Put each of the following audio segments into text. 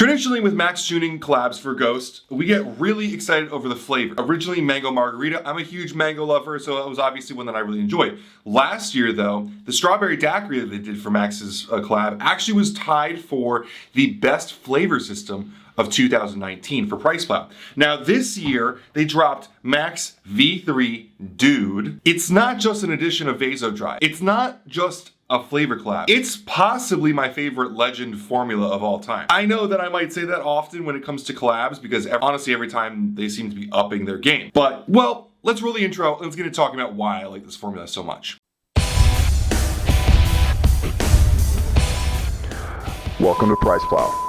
Traditionally with Maxx Chewning collabs for Ghost, we get really excited over the flavor. Originally mango margarita, I'm a huge mango lover, so it was obviously one that I really enjoyed. Last year though, the strawberry daiquiri that they did for Maxx's collab actually was tied for the best flavor system of 2019 for Price Plow. Now this year, they dropped Maxx V3 DOOD. It's not just an edition of VasoDrive. It's not just a flavor collab. It's possibly my favorite legend formula of all time. I know that I might say that often when it comes to collabs because honestly every time they seem to be upping their game. But, well, let's roll the intro. Let's get into talking about why I like this formula so much. Welcome to Price Plow.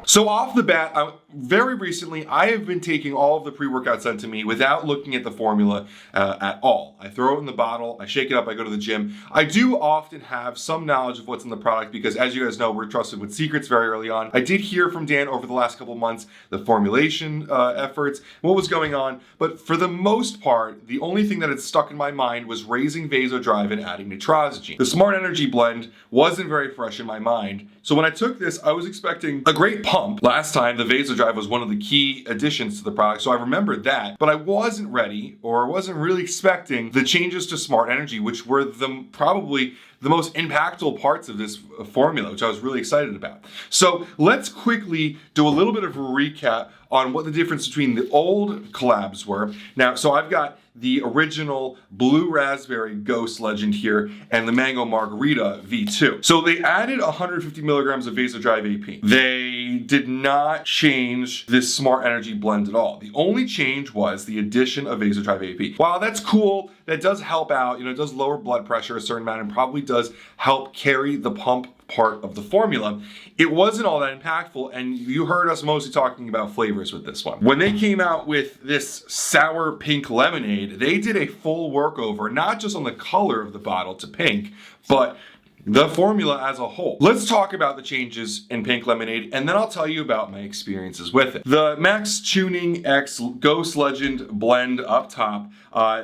So off the bat, very recently, I have been taking all of the pre-workout sent to me without looking at the formula at all. I throw it in the bottle, I shake it up, I go to the gym. I do often have some knowledge of what's in the product because as you guys know, we're trusted with secrets very early on. I did hear from Dan over the last couple of months, the formulation efforts, what was going on. But for the most part, the only thing that had stuck in my mind was raising VasoDrive and adding Nitrosigine. The Smart Energy blend wasn't very fresh in my mind. So when I took this, I was expecting a great pump. Last time, the VasoDrive was one of the key additions to the product, so I remembered that. But I wasn't ready, or wasn't really expecting the changes to Smart Energy, which were probably the most impactful parts of this formula, which I was really excited about. So let's quickly do a little bit of a recap on what the difference between the old collabs were. Now, so I've got the original blue raspberry Ghost legend here and the mango margarita V2. So they added 150 milligrams of VasoDrive-AP. They did not change this Smart Energy blend at all. The only change was the addition of VasoDrive-AP. While that's cool, that does help out, it does lower blood pressure a certain amount and probably does help carry the pump part of the formula. It wasn't all that impactful, and you heard us mostly talking about flavors with this one. When they came out with this sour pink lemonade, they did a full workover, not just on the color of the bottle to pink, but the formula as a whole. Let's talk about the changes in pink lemonade, and then I'll tell you about my experiences with it. The Maxx Chewning X Ghost Legend blend up top,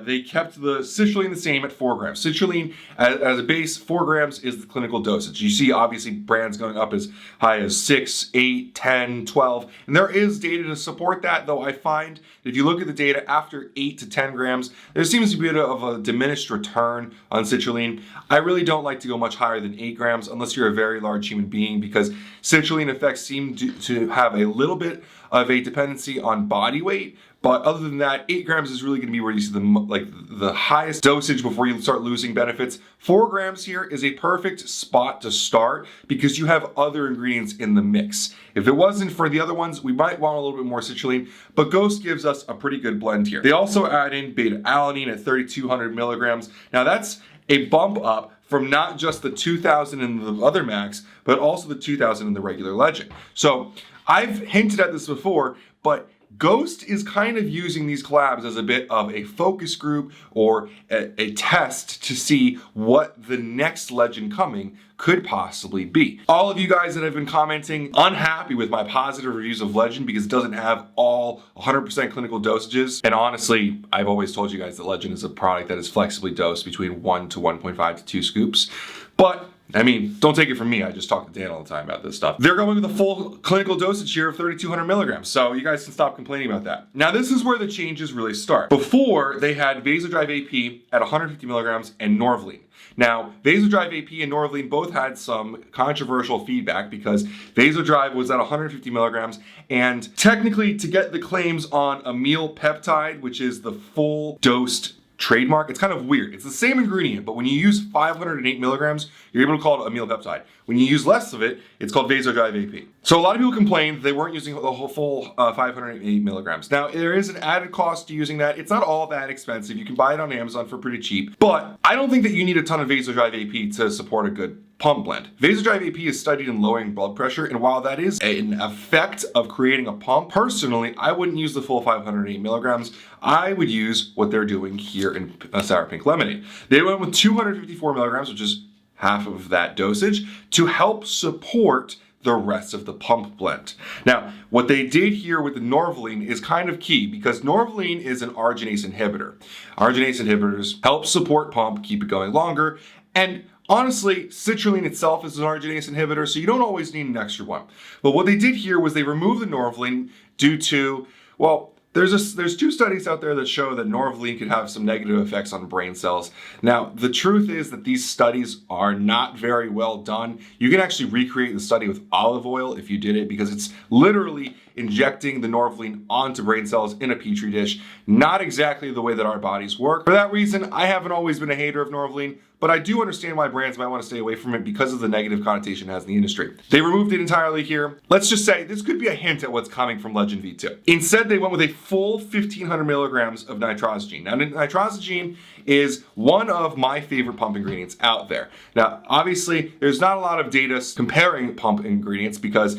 they kept the citrulline the same at 4 grams. Citrulline as a base, 4 grams is the clinical dosage. You see obviously brands going up as high as 6, 8, 10, 12, and there is data to support that, though I find that if you look at the data after 8 to 10 grams, there seems to be a bit of a diminished return on citrulline. I really don't like to go much higher than 8 grams unless you're a very large human being because citrulline effects seem to have a little bit of a dependency on body weight. But other than that, 8 grams is really going to be where you see the highest dosage before you start losing benefits. 4 grams here is a perfect spot to start because you have other ingredients in the mix. If it wasn't for the other ones, we might want a little bit more citrulline, but Ghost gives us a pretty good blend here. They also add in Beta-Alanine at 3,200 milligrams. Now that's a bump up from not just the 2,000 in the other Maxx, but also the 2,000 in the regular Legend. So I've hinted at this before, but Ghost is kind of using these collabs as a bit of a focus group or a test to see what the next legend coming could possibly be. All of you guys that have been commenting unhappy with my positive reviews of Legend because it doesn't have all 100% clinical dosages. And honestly, I've always told you guys that Legend is a product that is flexibly dosed between 1 to 1.5 to 2 scoops. But I mean, don't take it from me. I just talk to Dan all the time about this stuff. They're going with a full clinical dosage here of 3,200 milligrams. So you guys can stop complaining about that. Now, this is where the changes really start. Before, they had VasoDrive-AP at 150 milligrams and Norvaline. Now, VasoDrive-AP and Norvaline both had some controversial feedback because VasoDrive was at 150 milligrams, and technically to get the claims on a meal peptide, which is the full dosed trademark, it's kind of weird. It's the same ingredient, but when you use 508 milligrams, you're able to call it a meal peptide. When you use less of it, it's called VasoDrive-AP. So a lot of people complained they weren't using the whole full 508 milligrams. Now, there is an added cost to using that. It's not all that expensive. You can buy it on Amazon for pretty cheap, but I don't think that you need a ton of VasoDrive-AP to support a good pump blend. VasoDrive-AP is studied in lowering blood pressure, and while that is an effect of creating a pump, personally, I wouldn't use the full 508 milligrams. I would use what they're doing here in Sour Pink Lemonade. They went with 254 milligrams, which is half of that dosage, to help support the rest of the pump blend. Now, what they did here with the Norvaline is kind of key because Norvaline is an arginase inhibitor. Arginase inhibitors help support pump, keep it going longer, and Honestly, citrulline itself is an arginase inhibitor, so you don't always need an extra one. But what they did here was they removed the norvaline due to, well, there's two studies out there that show that norvaline could have some negative effects on brain cells. Now, the truth is that these studies are not very well done. You can actually recreate the study with olive oil if you did it, because it's literally injecting the norvaline onto brain cells in a petri dish. Not exactly the way that our bodies work. For that reason, I haven't always been a hater of norvaline, but I do understand why brands might want to stay away from it because of the negative connotation it has in the industry. They removed it entirely here. Let's just say this could be a hint at what's coming from Legend V2. Instead, they went with a full 1,500 milligrams of nitrosigine. Now, nitrosigine is one of my favorite pump ingredients out there. Now, obviously, there's not a lot of data comparing pump ingredients because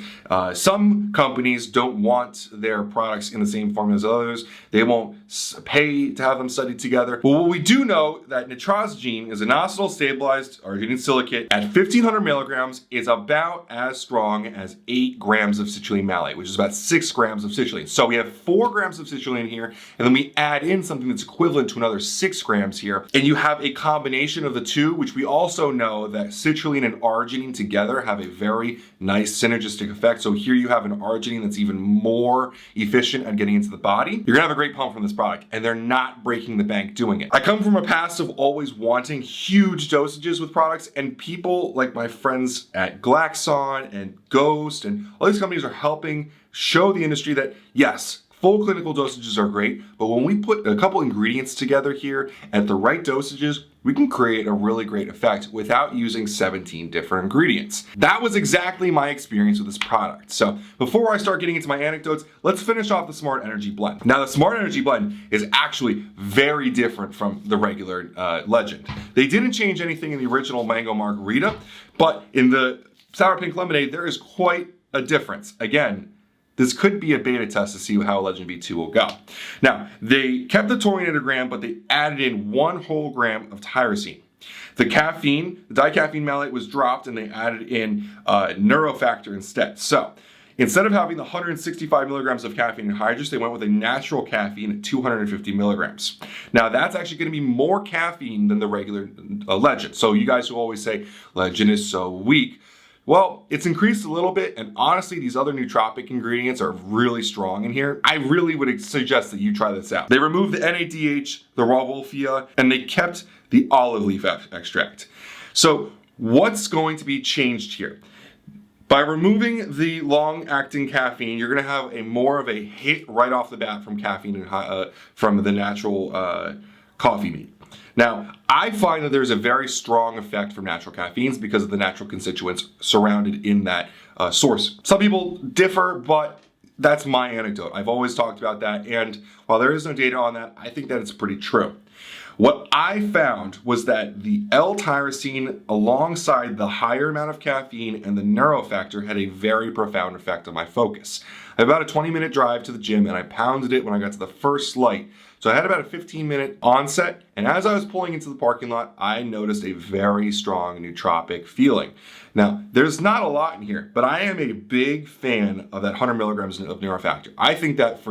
some companies don't want their products in the same formula as others. They won't pay to have them studied together. But what we do know that nitrosigine is an inositol stabilized arginine silicate at 1,500 milligrams is about as strong as 8 grams of citrulline malate, which is about 6 grams of citrulline. So we have 4 grams of citrulline here, and then we add in something that's equivalent to another 6 grams here, and you have a combination of the two, which we also know that citrulline and arginine together have a very nice synergistic effect. So here you have an arginine that's even more efficient at getting into the body. You're gonna have a great pump from this product, and they're not breaking the bank doing it. I come from a past of always wanting huge dosages with products, and people like my friends at Glaxon and Ghost and all these companies are helping show the industry that yes, full clinical dosages are great, but when we put a couple ingredients together here at the right dosages, we can create a really great effect without using 17 different ingredients. That was exactly my experience with this product. So before I start getting into my anecdotes, let's finish off the Smart Energy Blend. Now, the Smart Energy Blend is actually very different from the regular Legend. They didn't change anything in the original Mango Margarita, but in the Sour Pink Lemonade, there is quite a difference. Again, this could be a beta test to see how Legend V2 will go. Now, they kept the taurine at a gram, but they added in 1 whole gram of tyrosine. The caffeine, the dicaffeine malate was dropped, and they added in NeuroFactor instead. So instead of having the 165 milligrams of caffeine anhydrous, they went with a natural caffeine at 250 milligrams. Now, that's actually going to be more caffeine than the regular Legend. So you guys who always say Legend is so weak, well, it's increased a little bit, and honestly, these other nootropic ingredients are really strong in here. I really would suggest that you try this out. They removed the NADH, the raw wolfia, and they kept the olive leaf extract. So what's going to be changed here? By removing the long-acting caffeine, you're going to have more of a hit right off the bat from caffeine and from the natural coffee meat. Now, I find that there's a very strong effect from natural caffeines because of the natural constituents surrounded in that source. Some people differ, but that's my anecdote. I've always talked about that, and while there is no data on that, I think that it's pretty true. What I found was that the L-Tyrosine alongside the higher amount of caffeine and the NeuroFactor had a very profound effect on my focus. I had about a 20-minute drive to the gym, and I pounded it when I got to the first light. So I had about a 15-minute onset, and as I was pulling into the parking lot, I noticed a very strong nootropic feeling. Now, there's not a lot in here, but I am a big fan of that 100 milligrams of NeuroFactor. I think that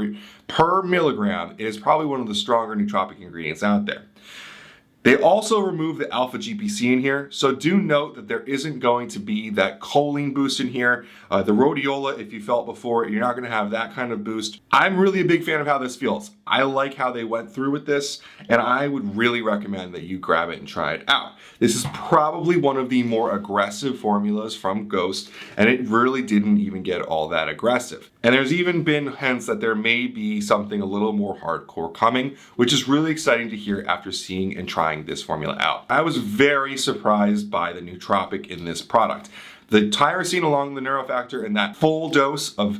per milligram, it is probably one of the stronger nootropic ingredients out there. They also removed the alpha GPC in here, so do note that there isn't going to be that choline boost in here. The rhodiola, if you felt before, you're not going to have that kind of boost. I'm really a big fan of how this feels. I like how they went through with this, and I would really recommend that you grab it and try it out. This is probably one of the more aggressive formulas from Ghost, and it really didn't even get all that aggressive. And there's even been hints that there may be something a little more hardcore coming, which is really exciting to hear after seeing and trying this formula out. I was very surprised by the nootropic in this product. The tyrosine along the NeuroFactor and that full dose of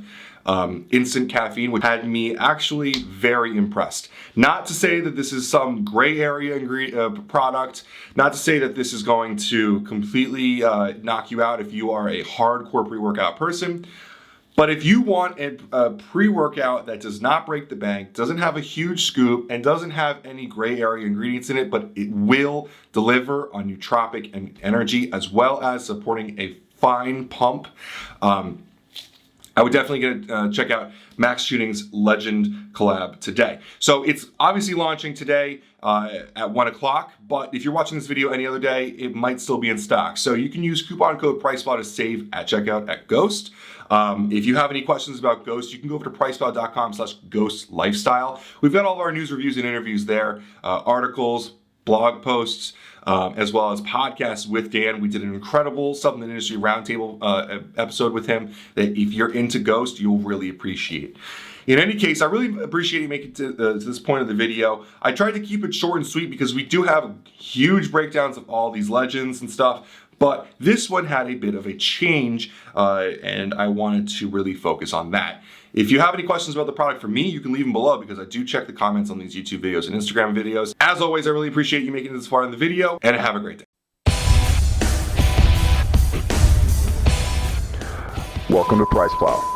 instant caffeine, which had me actually very impressed. Not to say that this is some gray area product, not to say that this is going to completely knock you out if you are a hardcore pre-workout person, but if you want a pre-workout that does not break the bank, doesn't have a huge scoop, and doesn't have any gray area ingredients in it, but it will deliver on nootropic and energy as well as supporting a fine pump, I would definitely check out Maxx Chewning's Legend collab today. So it's obviously launching today at 1 o'clock, but if you're watching this video any other day, it might still be in stock. So you can use coupon code PricePlow to save at checkout at Ghost. If you have any questions about Ghost, you can go over to priceplow.com/ghostlifestyle. We've got all of our news, reviews, and interviews there, articles, blog posts, as well as podcasts with Dan. We did an incredible Supplement Industry Roundtable episode with him that if you're into Ghost, you'll really appreciate. In any case, I really appreciate you making it to this point of the video. I tried to keep it short and sweet because we do have huge breakdowns of all these legends and stuff, but this one had a bit of a change, and I wanted to really focus on that. If you have any questions about the product for me, you can leave them below because I do check the comments on these YouTube videos and Instagram videos. As always, I really appreciate you making it this far in the video, and have a great day. Welcome to Price Plow.